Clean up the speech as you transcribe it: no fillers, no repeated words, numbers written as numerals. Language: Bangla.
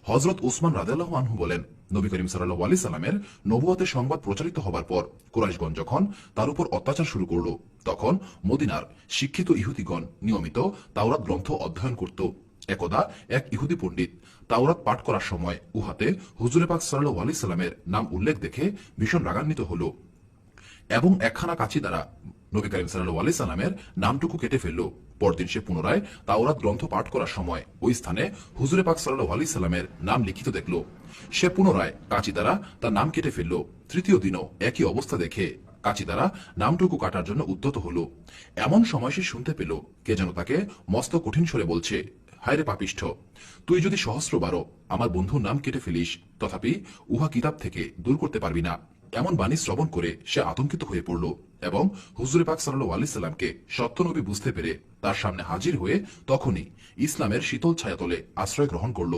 হযরত উসমান রাদিয়াল্লাহু আনহু বলেন, নবী করিম সাল্লাল্লাহু আলাইহি সাল্লামের নবুয়তের সংবাদ প্রচারিত হবার পর কুরাইশগণ যখন তার উপর অত্যাচার শুরু করল, তখন মদিনার শিক্ষিত ইহুদিগণ নিয়মিত তাওরাত গ্রন্থ অধ্যয়ন করত। একদা এক ইহুদি পণ্ডিত তাওরাত পাঠ করার সময় উহাতে হুজুরে পাক সাল্লাল্লাহু আলাইহি সাল্লামের নাম উল্লেখ দেখে ভীষণ রাগান্বিত হল এবং একখানা কাঁচি দ্বারা নবী করিম সাল্লাল্লাহু আলাইহি সাল্লামের নামটুকু কেটে ফেলল। পরদিন সে পুনরায় তাওরাত গ্রন্থ পাঠ করার সময় ওই স্থানে হুজুরে পাক সাল্লাল্লাহু আলাইহি সাল্লামের নাম লিখিত দেখল। সে পুনরায় কাঁচি দ্বারা তার নাম কেটে ফেলল। তৃতীয় দিনও একই অবস্থা দেখে কাঁচি দ্বারা নামটুকু কাটার জন্য উদ্যত হল। এমন সময় সে শুনতে পেল কে যেন তাকে মস্ত কঠিন স্বরে বলছে, হায়রে পাপিষ্ঠ, তুই যদি সহস্রবারও আমার বন্ধুর নাম কেটে ফেলিস, তথাপি উহা কিতাব থেকে দূর করতে পারবি না। এমন বাণী শ্রবণ করে সে আতঙ্কিত হয়ে পড়ল এবং হুজুরে পাক সাল্লাল্লাহু আলাইহি সাল্লামকে সত্য নবী বুঝতে পেরে তার সামনে হাজির হয়ে তখনই ইসলামের শীতল ছায়াতলে আশ্রয় গ্রহণ করল।